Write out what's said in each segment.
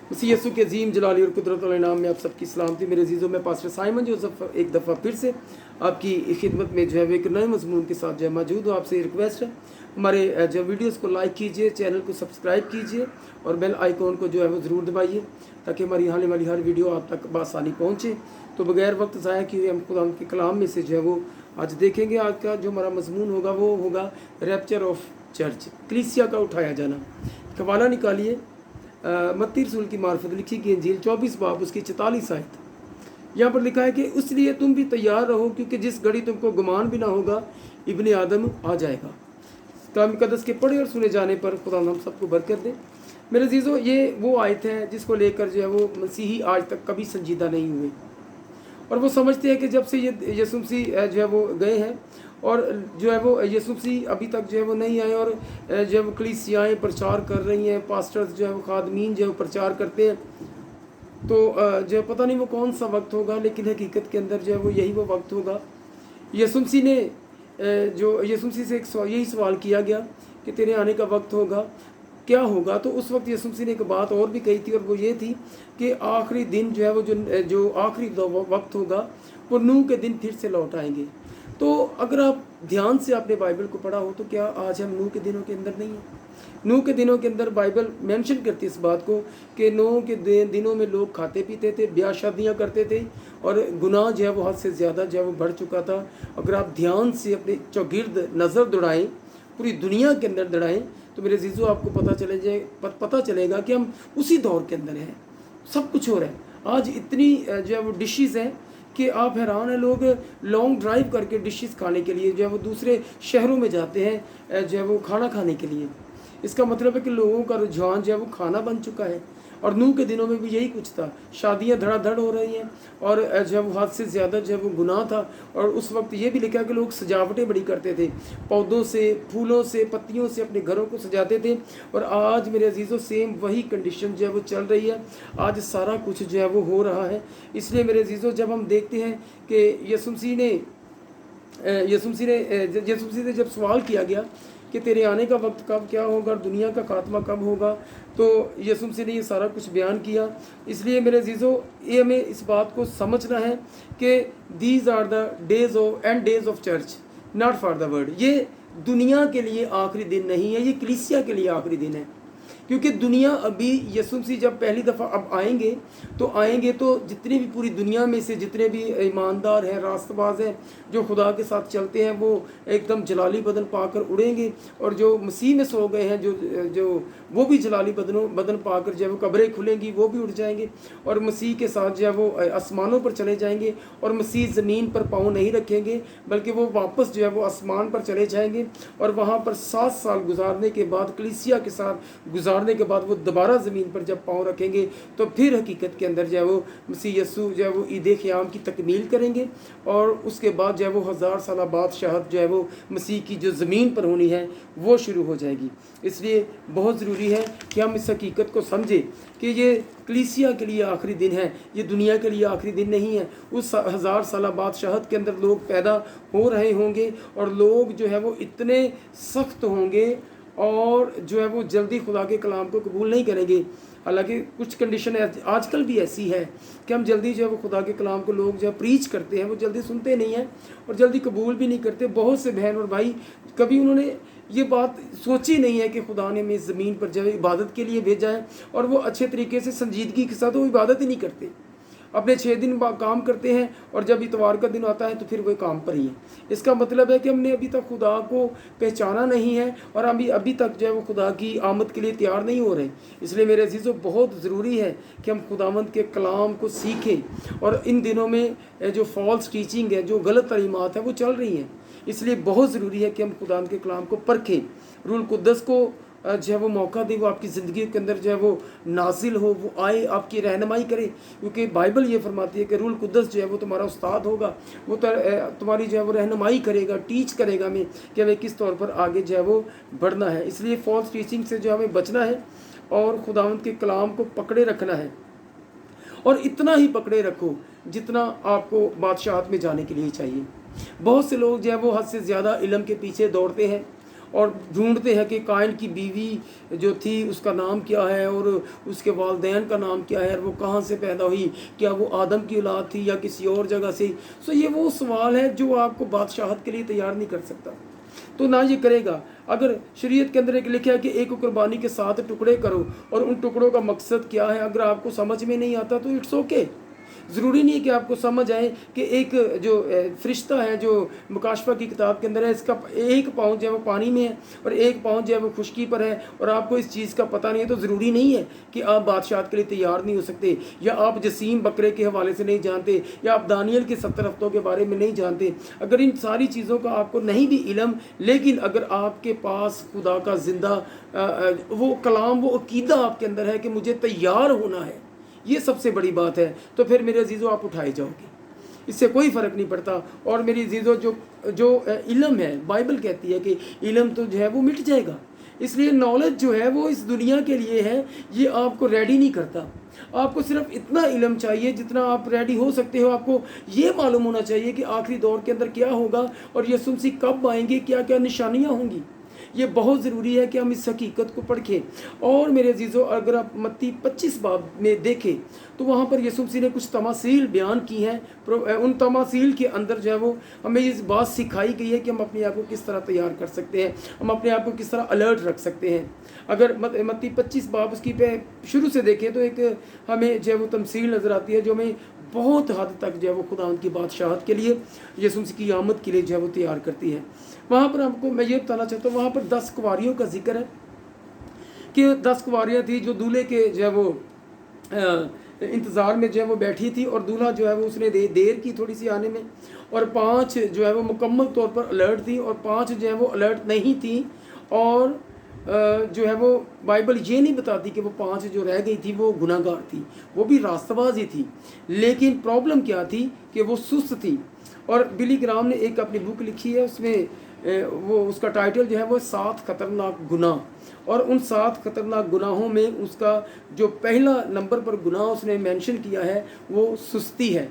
मसीह यीशु के अजीम जलाली और कुदरत वाले नाम में आप सबकी सलामती। मेरे अजीज़ों में पास्टर साइमन जोसेफ एक दफ़ा फिर से आपकी खिदमत में जो है एक नए मजमून के साथ जो है मौजूद हूँ। आपसे रिक्वेस्ट है हमारे जो वीडियोस को लाइक कीजिए, चैनल को सब्सक्राइब कीजिए और बेल आइकॉन को जो है वो ज़रूर दबाइए ताकि हमारी आने वाली हर वीडियो आप तक बआसानी पहुँचे। तो बगैर वक्त ज़ाया किए हम खुदा के कलाम में से जो है वो आज देखेंगे। आज का जो हमारा मजमून होगा वो होगा रैप्चर ऑफ चर्च, कलीसिया का उठाया जाना। हवाला निकालिए मत्ती रसूल की मार्फत लिखी गई इंजील 24 बाब उसकी 44 आयत। यहाँ पर लिखा है कि इसलिए तुम भी तैयार रहो क्योंकि जिस घड़ी तुमको गुमान भी ना होगा इब्ने आदम आ जाएगा। कलाम मुकद्दस के पढ़े और सुने जाने पर खुदा हम सबको बरकत दे। मेरे अजीज़ों, ये वो आयत है जिसको लेकर जो है वो मसीही आज तक कभी संजीदा नहीं हुए और वो समझते हैं कि जब से ये यीशु मसीह जो है वो गए हैं और जो है वो यीशु मसीह अभी तक जो है वो नहीं आए और जो है वो कलीसियाएँ प्रचार कर रही हैं, पास्टर्स जो है वो खादमीन जो है वो प्रचार करते हैं। तो जो है पता नहीं वो कौन सा वक्त होगा, लेकिन हकीकत के अंदर जो है वो यही वो वक्त होगा। यीशु मसीह ने जो यीशु मसीह से यही सवाल किया गया कि तेरे आने का वक्त होगा, क्या होगा। तो उस वक्त यीशु मसीह ने एक बात और भी कही थी और वो ये थी कि आखिरी दिन जो है वो जो आखिरी वक्त होगा वो नूह के दिन फिर से लौट आएंगे। तो अगर आप ध्यान से आपने बाइबल को पढ़ा हो तो क्या आज हम नूह के दिनों के अंदर नहीं हैं? नूह के दिनों के अंदर बाइबल मेंशन करती है इस बात को कि नूह के दिनों में लोग खाते पीते थे, ब्याह शादियाँ करते थे और गुनाह जो है वो हद से ज़्यादा जो है वो बढ़ चुका था। अगर आप ध्यान से अपने चौगिर्द नज़र दौड़ाएँ, पूरी दुनिया के अंदर दौड़ाएँ, तो मेरे अजीज़ों आपको पता चलेगा कि हम उसी दौर के अंदर हैं। सब कुछ हो रहा है। आज इतनी जो है वो डिशेज़ हैं कि आप हैरान हैं। लोग लॉन्ग ड्राइव करके डिशेस खाने के लिए जो है वो दूसरे शहरों में जाते हैं जो है वो खाना खाने के लिए। इसका मतलब है कि लोगों का रुझान जो है वो खाना बन चुका है। और नूह के दिनों में भी यही कुछ था, शादियां धड़ाधड़ हो रही हैं और जो है वो हद से ज़्यादा जो है वो गुनाह था। और उस वक्त ये भी लिखा कि लोग सजावटें बड़ी करते थे, पौधों से, फूलों से, पत्तियों से अपने घरों को सजाते थे। और आज मेरे अजीज़ों सेम वही कंडीशन जो है वो चल रही है। आज सारा कुछ जो है वो हो रहा है। इसलिए मेरे अजीज़ों, जब हम देखते हैं कि यीशु मसीह ने जब सवाल किया गया कि तेरे आने का वक्त कब, क्या होगा और दुनिया का खात्मा कब होगा, तो यीशु मसीह ने ये सारा कुछ बयान किया। इसलिए मेरे अजीज़ों, ये हमें इस बात को समझना है कि these are the days of church, not for the world. ये दुनिया के लिए आखिरी दिन नहीं है, ये कलीसिया के लिए आखिरी दिन है। क्योंकि दुनिया अभी यीशु मसीह जब पहली दफ़ा अब आएंगे तो जितनी भी पूरी दुनिया में से जितने भी ईमानदार हैं, रास्तबाज हैं, जो खुदा के साथ चलते हैं, वो एकदम जलाली बदन पाकर उड़ेंगे। और जो मसीह में सो गए हैं जो वो भी जलाली बदन पाकर जो है वो कब्रें खुलेंगी, वो भी उड़ जाएंगे और मसीह के साथ जो है वो आसमानों पर चले जाएंगे। और मसीह ज़मीन पर पाँव नहीं रखेंगे बल्कि वो वापस जो है वो आसमान पर चले जाएंगे और वहाँ पर 7 साल गुजारने के बाद, कलीसिया के साथ गुजारने के बाद, वो दोबारा ज़मीन पर जब पाँव रखेंगे तो फिर हकीकत के अंदर जो है वो मसीह यीशु जो है वो ईद क़याम की तकमील करेंगे। और उसके बाद जो है वो 1000 साल बादशाहत जो है वो मसीह की जो ज़मीन पर होनी है वो शुरू हो जाएगी। इसलिए बहुत ज़रूरी है कि हम इस हकीकत को समझें कि ये कलीसिया के लिए आखिरी दिन है, ये दुनिया के लिए आखिरी दिन नहीं है। उस 1000 साल बादशाहत के अंदर लोग पैदा हो रहे होंगे और लोग जो है वो इतने सख्त होंगे और जो है वो जल्दी खुदा के कलाम को कबूल नहीं करेंगे। हालांकि कुछ कंडीशन आजकल भी ऐसी है कि हम जल्दी जो है वो खुदा के कलाम को लोग जो है प्रीच करते हैं, वो जल्दी सुनते नहीं हैं और जल्दी कबूल भी नहीं करते। बहुत से बहन और भाई कभी उन्होंने ये बात सोची नहीं है कि खुदा ने हमें ज़मीन पर जो है इबादत के लिए भेजा है और वो अच्छे तरीके से संजीदगी के साथ वो इबादत ही नहीं करते। अपने 6 दिन काम करते हैं और जब इतवार का दिन आता है तो फिर वो काम पर ही है। इसका मतलब है कि हमने अभी तक खुदा को पहचाना नहीं है और हम अभी तक जो है वो खुदा की आमद के लिए तैयार नहीं हो रहे। इसलिए मेरे अजीज़ों, बहुत ज़रूरी है कि हम खुदावंद के कलाम को सीखें। और इन दिनों में जो फॉल्स टीचिंग है, जो गलत तालीमात है, वो चल रही हैं। इसलिए बहुत ज़रूरी है कि हम खुदावंद के कलाम को परखें, रूल कुद्दस को जो है वो मौका दे, वो आपकी ज़िंदगी के अंदर जो है वो नाजिल हो, वो आए, आपकी रहनुमाई करे। क्योंकि बाइबल ये फरमाती है कि रूल कुद्दस जो है वो तुम्हारा उस्ताद होगा, वो तुम्हारी जो है वो रहनुमाई करेगा, टीच करेगा हमें कि हमें किस तौर पर आगे जो है वो बढ़ना है। इसलिए फॉल्स टीचिंग से जो हमें बचना है और खुदावंद के कलाम को पकड़े रखना है। और इतना ही पकड़े रखो जितना आपको बादशाहत में जाने के लिए चाहिए। बहुत से लोग जो है वो हद से ज़्यादा इल्म के पीछे दौड़ते हैं और ढूंढते हैं कि काइन की बीवी जो थी उसका नाम क्या है और उसके वालिदैन का नाम क्या है और वो कहाँ से पैदा हुई, क्या वो आदम की औलाद थी या किसी और जगह से। सो ये वो सवाल है जो आपको बादशाहत के लिए तैयार नहीं कर सकता, तो ना ये करेगा। अगर शरीयत के अंदर एक लिखा है कि एक कुर्बानी के 7 टुकड़े करो और उन टुकड़ों का मकसद क्या है, अगर आपको समझ में नहीं आता तो इट्स ओके। ज़रूरी नहीं है कि आपको समझ आए कि एक जो फरिश्ता है जो मुकाशफा की किताब के अंदर है, इसका एक पाँव जो है वो पानी में है और एक पाँव जो है वो खुश्की पर है, और आपको इस चीज़ का पता नहीं है, तो ज़रूरी नहीं है कि आप बादशाहत के लिए तैयार नहीं हो सकते, या आप जसीम बकरे के हवाले से नहीं जानते, या आप दानियल के 70 हफ्तों के बारे में नहीं जानते। अगर इन सारी चीज़ों का आपको नहीं भी इल्म, लेकिन अगर आपके पास खुदा का ज़िंदा वो कलाम, वो अकीदा आपके अंदर है कि मुझे तैयार होना है, ये सबसे बड़ी बात है, तो फिर मेरे अजीज़ों आप उठाए जाओगे, इससे कोई फ़र्क नहीं पड़ता। और मेरी अजीज़ों जो जो इल्म है, बाइबल कहती है कि इल्म तो जो है वो मिट जाएगा, इसलिए नॉलेज जो है वो इस दुनिया के लिए है, ये आपको रेडी नहीं करता। आपको सिर्फ इतना इल्म चाहिए जितना आप रेडी हो सकते हो। आपको ये मालूम होना चाहिए कि आखिरी दौर के अंदर क्या होगा और यीशु मसीह कब आएंगे, क्या क्या निशानियाँ होंगी। ये बहुत ज़रूरी है कि हम इस हकीकत को पढ़ें। और मेरे अजीज़ों, अगर आप मत्ती 25 बाब में देखें तो वहाँ पर यीशु मसीह ने कुछ तमासील बयान की हैं। उन तमासील के अंदर जो है वो हमें इस बात सिखाई गई है कि हम अपने आप को किस तरह तैयार कर सकते हैं, हम अपने आप को किस तरह अलर्ट रख सकते हैं। अगर मत्ती 25 बाब उसकी पे शुरू से देखें तो एक हमें जो है वो तमसील नज़र आती है जो हमें बहुत हद तक जो है वो खुदा उनकी बादशाहत के लिए, यीशु मसीह की आमद के लिए जो है वो तैयार करती है। वहाँ पर आपको मैं ये बताना चाहता हूँ, वहाँ पर 10 कुंवारियों का जिक्र है कि 10 कुंवारियाँ थी जो दूल्हे के जो है वो इंतज़ार में जो है वो बैठी थी, और दूल्हा जो है वो उसने देर की थोड़ी सी आने में, और 5 जो है वो मुकम्मल तौर पर अलर्ट थी और 5 जो है वो अलर्ट नहीं थी। और जो है वो बाइबल ये नहीं बताती कि वो 5 जो रह गई थी वो गुनाहगार थी, वो भी रास्तबाज ही थी, लेकिन प्रॉब्लम क्या थी कि वो सुस्त थी। और बिली ग्राम ने एक अपनी बुक लिखी है, उसमें वो उसका टाइटल जो है वो 7 खतरनाक गुनाह, और उन 7 खतरनाक गुनाहों में उसका जो पहला नंबर पर गुनाह उसने मेंशन किया है वो सुस्ती है।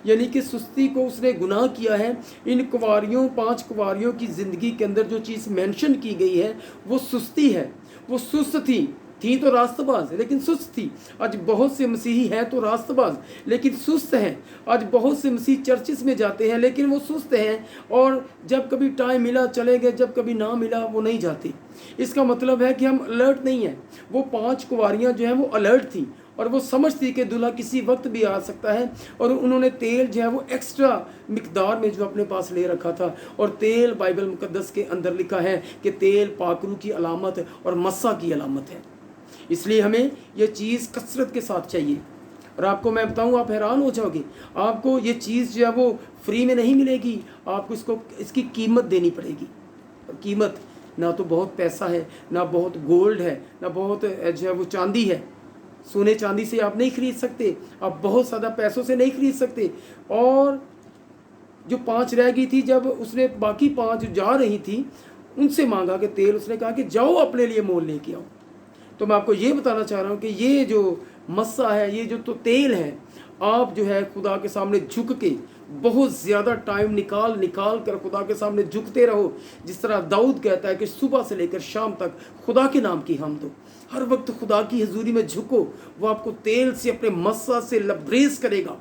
यानी कि सुस्ती को उसने गुनाह किया है। इन कुंवारियों 5 कुंवारियों की ज़िंदगी के अंदर जो चीज़ मेंशन की गई है वो सुस्ती है। वो सुस्त थी तो रास्तबाज लेकिन सुस्त थी। आज बहुत से मसीही हैं तो रास्तबाज लेकिन सुस्त हैं। आज बहुत से मसीह चर्चिस में जाते हैं लेकिन वो सुस्त हैं, और जब कभी टाइम मिला चले गए, जब कभी ना मिला वो नहीं जाते। इसका मतलब है कि हम अलर्ट नहीं हैं। वो 5 कुंवारियाँ जो हैं वो अलर्ट थी और वो समझती कि दूल्हा किसी वक्त भी आ सकता है, और उन्होंने तेल जो है वो एक्स्ट्रा मिकदार में जो अपने पास ले रखा था। और तेल बाइबल मुकद्दस के अंदर लिखा है कि तेल पाकरू की अलामत और मस्सा की अलामत है, इसलिए हमें यह चीज़ कसरत के साथ चाहिए। और आपको मैं बताऊं, आप हैरान हो जाओगे, आपको ये चीज़ जो है वो फ्री में नहीं मिलेगी, आपको इसकी कीमत देनी पड़ेगी। और कीमत ना तो बहुत पैसा है, ना बहुत गोल्ड है, ना बहुत जो है वो चांदी है। सोने चांदी से आप नहीं खरीद सकते, आप बहुत ज़्यादा पैसों से नहीं खरीद सकते। और जो 5 रह गई थी, जब उसने बाकी 5 जा रही थी उनसे मांगा कि तेल, उसने कहा कि जाओ अपने लिए मोल लेके आओ। तो मैं आपको ये बताना चाह रहा हूँ कि ये जो मस्सा है, ये जो तो तेल है, आप जो है खुदा के सामने झुक के बहुत ज़्यादा टाइम निकाल कर खुदा के सामने झुकते रहो। जिस तरह दाऊद कहता है कि सुबह से लेकर शाम तक खुदा के नाम की हम दो, हर वक्त खुदा की हजूरी में झुको। वो आपको तेल से, अपने मस्सा से लबरेज करेगा,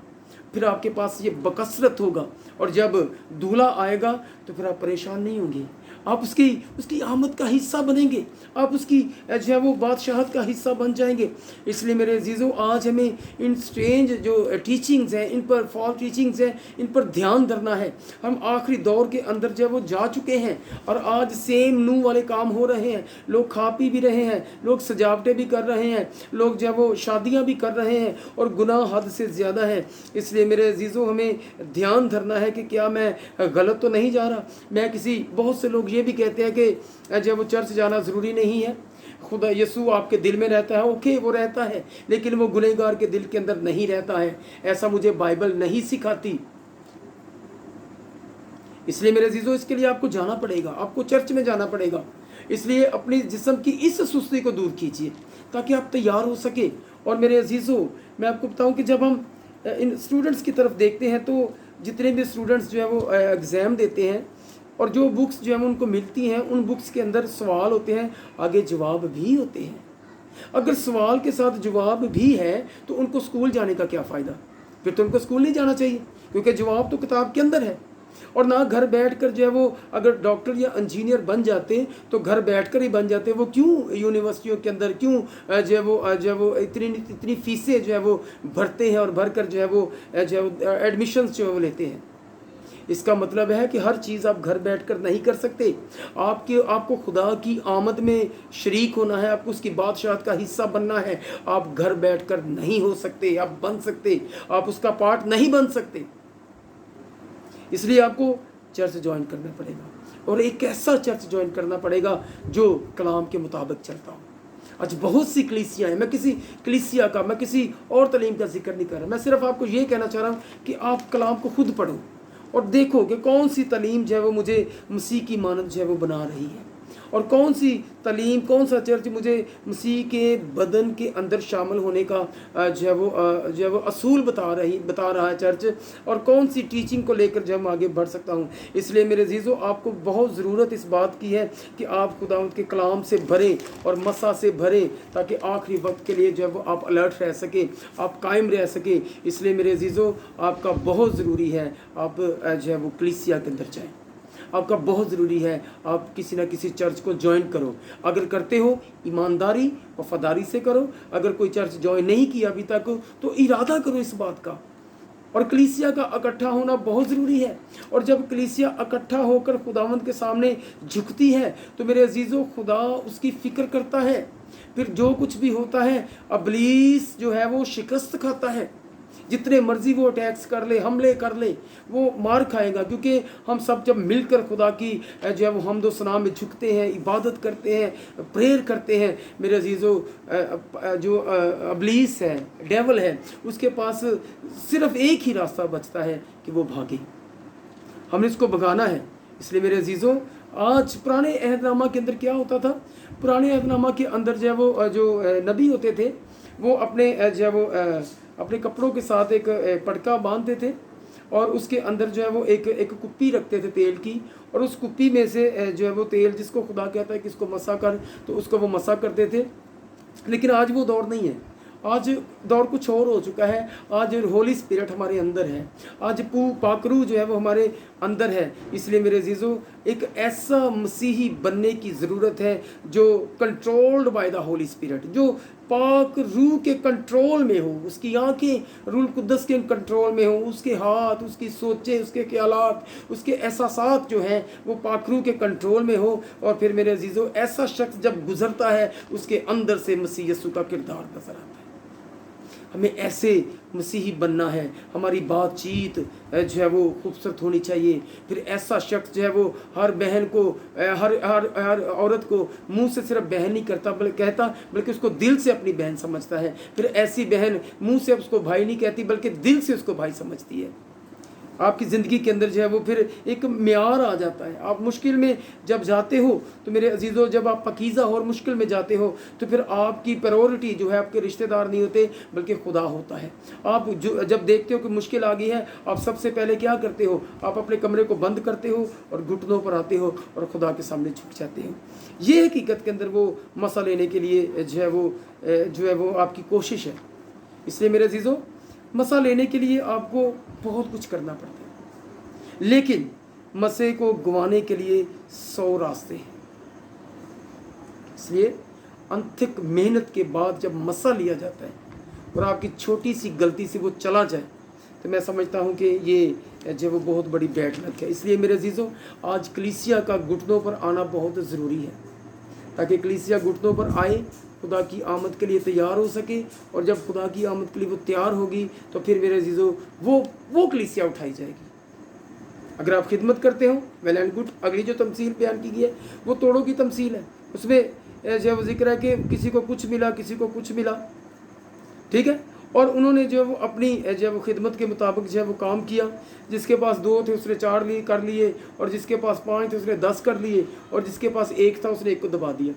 फिर आपके पास ये बकसरत होगा। और जब दूल्हा आएगा तो फिर आप परेशान नहीं होंगे, आप उसकी आमद का हिस्सा बनेंगे, आप उसकी जो है वो बादशाहत का हिस्सा बन जाएंगे। इसलिए मेरे अजीज़ों, आज हमें इन स्ट्रेंज जो टीचिंग्स हैं, इन पर फॉल्स टीचिंग्स हैं, इन पर ध्यान धरना है। हम आखिरी दौर के अंदर जो है वो जा चुके हैं, और आज सेम नू वाले काम हो रहे हैं। लोग खा पी भी रहे हैं, लोग सजावटें भी कर रहे हैं, लोग जो है वो शादियाँ भी कर रहे हैं, और गुनाह हद से ज़्यादा है। इसलिए मेरे अजीज़ों, हमें ध्यान धरना है कि क्या मैं गलत तो नहीं जा रहा। मैं बहुत से लोग ये भी कहते हैं कि जब वो चर्च जाना ज़रूरी नहीं है, खुदा यीशु आपके दिल में रहता है। ओके, वो रहता है, लेकिन वो गुनहगार के दिल के अंदर नहीं रहता है। ऐसा मुझे बाइबल नहीं सिखाती। इसलिए मेरे अजीज़ों, इसके लिए आपको जाना पड़ेगा, आपको चर्च में जाना पड़ेगा। इसलिए अपनी जिस्म की इस सुस्ती को दूर कीजिए ताकि आप तैयार हो सके। और मेरे अजीज़ों, मैं आपको बताऊं कि जब हम इन स्टूडेंट्स की तरफ देखते हैं तो जितने भी स्टूडेंट्स जो है वो एग्ज़ाम देते हैं, और जो बुक्स जो है उनको मिलती हैं, उन बुक्स के अंदर सवाल होते हैं, आगे जवाब भी होते हैं। अगर सवाल के साथ जवाब भी है तो उनको स्कूल जाने का क्या फ़ायदा? फिर तो उनको स्कूल नहीं जाना चाहिए, क्योंकि जवाब तो किताब के अंदर है। और ना घर बैठकर जो है वो अगर डॉक्टर या इंजीनियर बन जाते तो घर बैठकर ही बन जाते, वो क्यों यूनिवर्सिटियों के अंदर क्यों जो है वो इतनी फीसें जो है वो भरते हैं और भर कर जो है वो एडमिशन्स जो है वो लेते हैं। इसका मतलब है कि हर चीज़ आप घर बैठकर नहीं कर सकते। आपको खुदा की आमद में शरीक होना है, आपको उसकी बादशाहत का हिस्सा बनना है। आप घर बैठकर नहीं हो सकते, आप बन सकते, आप उसका पार्ट नहीं बन सकते। इसलिए आपको चर्च ज्वाइन करना पड़ेगा, और एक ऐसा चर्च ज्वाइन करना पड़ेगा जो कलाम के मुताबिक चलता हो। आज बहुत सी कलीसियाँ हैं, मैं किसी कलीसिया का, मैं किसी और तलीम का जिक्र नहीं कर रहा, मैं सिर्फ आपको ये कहना चाह रहा हूँ कि आप कलाम को खुद पढ़ो और देखो कि कौन सी तलीम जो है वो मुझे मसीह की मानद जो है वो बना रही है, और कौन सी तलीम, कौन सा चर्च मुझे मसीह के बदन के अंदर शामिल होने का जो है वो असूल बता रहा है चर्च, और कौन सी टीचिंग को लेकर जो मैं आगे बढ़ सकता हूँ। इसलिए मेरे अजीज़ों, आपको बहुत ज़रूरत इस बात की है कि आप खुदावंद के कलाम से भरें और मसा से भरें, ताकि आखिरी वक्त के लिए जो है वो आप अलर्ट रह सकें, आप कायम रह सकें। इसलिए मेरे अजीज़ों, आपका बहुत ज़रूरी है आप जो है वो कलीसिया के अंदर जाएँ। आपका बहुत ज़रूरी है आप किसी ना किसी चर्च को ज्वाइन करो। अगर करते हो, ईमानदारी वफादारी से करो। अगर कोई चर्च ज्वाइन नहीं किया अभी तक तो इरादा करो इस बात का। और कलीसिया का इकट्ठा होना बहुत ज़रूरी है। और जब कलीसिया इकट्ठा होकर खुदावंद के सामने झुकती है तो मेरे अजीज़ों, खुदा उसकी फ़िक्र करता है। फिर जो कुछ भी होता है, इब्लीस जो है वो शिकस्त खाता है। जितने मर्जी वो अटैक्स कर ले, हमले कर ले, वो मार खाएगा, क्योंकि हम सब जब मिलकर खुदा की जो है वो हमदो सना में झुकते हैं, इबादत करते हैं, प्रेयर करते हैं। मेरे अजीज़ों, जो इब्लीस है, डेवल है, उसके पास सिर्फ एक ही रास्ता बचता है कि वो भागे। हमने इसको भगाना है। इसलिए मेरे अजीज़ों, आज पुराने अहदनामा के अंदर क्या होता था? पुराने अहदनामा के अंदर जो है वो जो नबी होते थे वो अपने जो है वो अपने कपड़ों के साथ एक पटका बांधते थे, और उसके अंदर जो है वो एक कुप्पी रखते थे तेल की, और उस कुप्पी में से जो है वो तेल, जिसको खुदा कहता है कि इसको मसा कर, तो उसको वो मसा करते थे। लेकिन आज वो दौर नहीं है। आज दौर कुछ और हो चुका है। आज होली स्पिरिट हमारे अंदर है, आज पाकरू जो है वो हमारे अंदर है। इसलिए मेरे अजीज़ों, एक ऐसा मसीही बनने की ज़रूरत है जो controlled by the Holi spirit, जो पाक रूह के कंट्रोल में हो, उसकी आंखें रूह कुद्दस के कंट्रोल में हो, उसके हाथ, उसकी सोचें, उसके ख्यालात, उसके एहसासात जो हैं वो पाक रूह के कंट्रोल में हो। और फिर मेरे अजीज़ों, ऐसा शख्स जब गुजरता है उसके अंदर से मसीह यीशु का किरदार नजर आता है। हमें ऐसे मसीही बनना है। हमारी बातचीत जो है वो खूबसूरत होनी चाहिए। फिर ऐसा शख्स जो है वो हर बहन को, हर औरत को मुंह से सिर्फ बहन नहीं बल्कि उसको दिल से अपनी बहन समझता है। फिर ऐसी बहन मुंह से उसको भाई नहीं कहती बल्कि दिल से उसको भाई समझती है। आपकी ज़िंदगी के अंदर जो है वो फिर एक म्यार आ जाता है। आप मुश्किल में जब जाते हो तो मेरे अजीज़ों, जब आप पकीज़ा और मुश्किल में जाते हो तो फिर आपकी प्रायोरिटी जो है आपके रिश्तेदार नहीं होते बल्कि खुदा होता है। आप जब देखते हो कि मुश्किल आ गई है, आप सबसे पहले क्या करते हो? आप अपने कमरे को बंद करते हो और घुटनों पर आते हो और खुदा के सामने झुक जाते हो। ये हकीकत के अंदर वो मसा लेने के लिए जो है वो आपकी कोशिश है। इसलिए मेरे अजीज़ों, मसा लेने के लिए आपको बहुत कुछ करना पड़ता है, लेकिन मसे को गंवाने के लिए 100 रास्ते हैं। इसलिए अंतिक मेहनत के बाद जब मसा लिया जाता है और आपकी छोटी सी गलती से वो चला जाए तो मैं समझता हूँ कि ये जो वो बहुत बड़ी बैड लक है। इसलिए मेरे अजीज़ों, आज कलीसिया का घुटनों पर आना बहुत ज़रूरी है, ताकि कलीसिया घुटनों पर आए, खुदा की आमद के लिए तैयार हो सके। और जब खुदा की आमद के लिए वो तैयार होगी तो फिर मेरे अजीज़ों वो कलीसिया उठाई जाएगी। अगर आप खिदमत करते हो, वेल एंड गुड। अगली जो तमसील बयान की गई है वो तोड़ों की तमसील है। उसमें जो जिक्र है कि किसी को कुछ मिला, किसी को कुछ मिला, ठीक है। और उन्होंने जो वो अपनी जो वो खिदमत के मुताबिक जो है वो काम किया। जिसके पास 2 थे उसने 4 कर लिए, और जिसके पास 5 थे उसने 10 कर लिए, और जिसके पास 1 था उसने 1 को दबा दिया।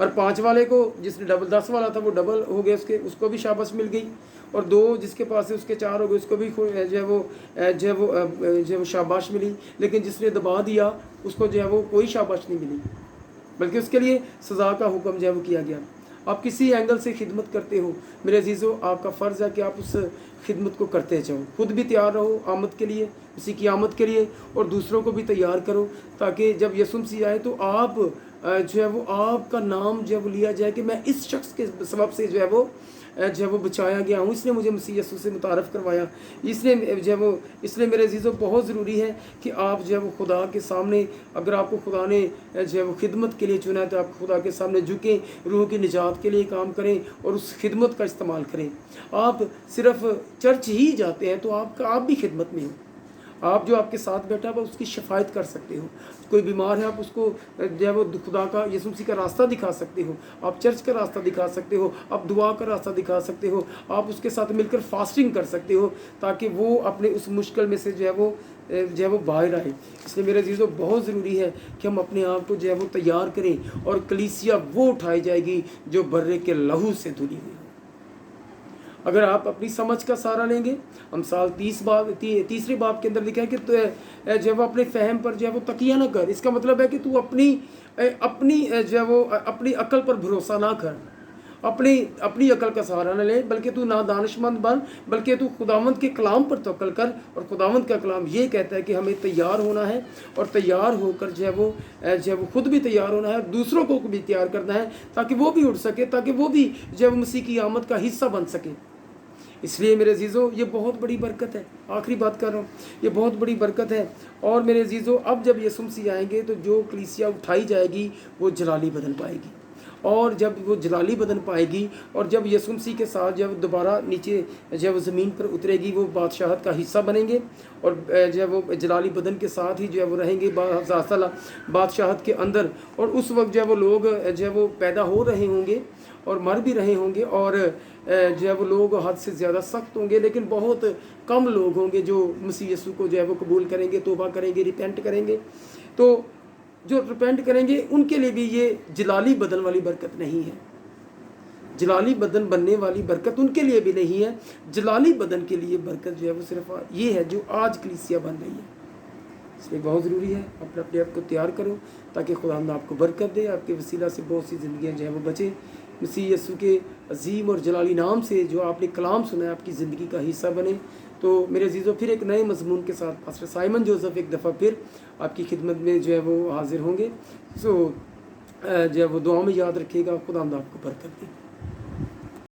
और 5 वाले को जिसने डबल 10 वाला था वो डबल हो गया, उसको भी शाबाश मिल गई। और 2 जिसके पास है उसके 4 हो गए, उसको भी जो है वो शाबाश मिली। लेकिन जिसने दबा दिया उसको जो है वो कोई शाबाश नहीं मिली, बल्कि उसके लिए सज़ा का हुक्म जो है वो किया गया। आप किसी एंगल से खिदमत करते हो मेरे अजीज़ों, आपका फ़र्ज़ है कि आप उस खिदमत को करते जाओ। खुद भी तैयार रहो आमद के लिए, उसी की आमद के लिए, और दूसरों को भी तैयार करो, ताकि जब यसुम मसीह आए तो आप जो है वो आपका नाम जो है वो लिया जाए कि मैं इस शख्स के सबब से जो है वो बचाया गया हूँ, इसने मुझे मसीह यीशु से मुतारफ़ करवाया, इसने जो है वो, इसलिए मेरे अजीज़ों बहुत ज़रूरी है कि आप जो है वो खुदा के सामने, अगर आपको खुदा ने जो है वो खिदमत के लिए चुना है तो आप खुदा के सामने झुकें, रूह की निजात के लिए काम करें और उस खिदमत का इस्तेमाल करें। आप सिर्फ चर्च ही जाते हैं तो आप भी खिदमत में हो। आप जो आपके साथ बैठा हुआ उसकी शफायत कर सकते हो, कोई बीमार है आप उसको जो है वो खुदा का यीशु मसीह का रास्ता दिखा सकते हो, आप चर्च का रास्ता दिखा सकते हो, आप दुआ का रास्ता दिखा सकते हो, आप उसके साथ मिलकर फास्टिंग कर सकते हो, ताकि वो अपने उस मुश्किल में से जो है वो बाहर आए। इसलिए मेरे अजीज़ों बहुत ज़रूरी है कि हम अपने आप को जो है वो तैयार करें, और कलीसिया वो उठाई जाएगी जो बर्रे के लहू से धुली हुई। अगर आप अपनी समझ का सहारा लेंगे, हम साल 30 बाब के अंदर लिखा है कि तो जो वो अपने फहम पर जो है वो तकिया ना कर। इसका मतलब है कि तू अपनी जो है वो अपनी अकल पर भरोसा ना कर, अपनी अकल का सहारा न ले, बल्कि तू ना दानिशमंद बन, बल्कि तू खुदावंद के कलाम पर तवक्कल कर। और खुदावंद का कलाम ये कहता है कि हमें तैयार होना है, और तैयार होकर जो है वो खुद भी तैयार होना है, दूसरों को भी तैयार करना है, ताकि वो भी उठ सके, ताकि वो भी जो है मसीह की आमद का हिस्सा बन सके। इसलिए मेरे अजीज़ों ये बहुत बड़ी बरकत है, आखिरी बात कर रहा हूँ, ये बहुत बड़ी बरकत है। और मेरे अजीज़ों अब जब यीशु मसीह आएंगे तो जो कलीसिया उठाई जाएगी वो जलाली बदन पाएगी, और जब वो जलाली बदन पाएगी और जब यीशु मसीह के साथ जब दोबारा नीचे जब ज़मीन पर उतरेगी वो बादशाहत का हिस्सा बनेंगे, और जब वो जलाली बदन के साथ ही जो है वो रहेंगे बादशाहत के अंदर। और उस वक्त जो है वो लोग जो है वो पैदा हो रहे होंगे और मर भी रहे होंगे, और जो है वो लोग हद से ज़्यादा सख्त होंगे, लेकिन बहुत कम लोग होंगे जो मसीह यीशु को जो है वो कबूल करेंगे, तौबा करेंगे, रिपेंट करेंगे। तो जो रिपेंट करेंगे उनके लिए भी ये जलाली बदन वाली बरकत नहीं है, जलाली बदन बनने वाली बरकत उनके लिए भी नहीं है। जलाली बदन के लिए बरकत जो है वो सिर्फ ये है जो आज कलीसिया बन रही है। इसलिए बहुत ज़रूरी है अपने आप को तैयार करो, ताकि खुदा आपको बरकत दे, आपके वसीला से बहुत सी ज़िंदगियाँ जो है वो बचे। मसीह यीशु के अजीम और जलाली नाम से जो आपने कलाम सुना है आपकी ज़िंदगी का हिस्सा बने। तो मेरे अजीज़ों फिर एक नए मजमून के साथ पास्टर साइमन जोसेफ एक दफ़ा फिर आपकी खिदमत में जो है वो हाजिर होंगे। सो जो है वो दुआ में याद रखिएगा। खुदा आपको बरकत दे।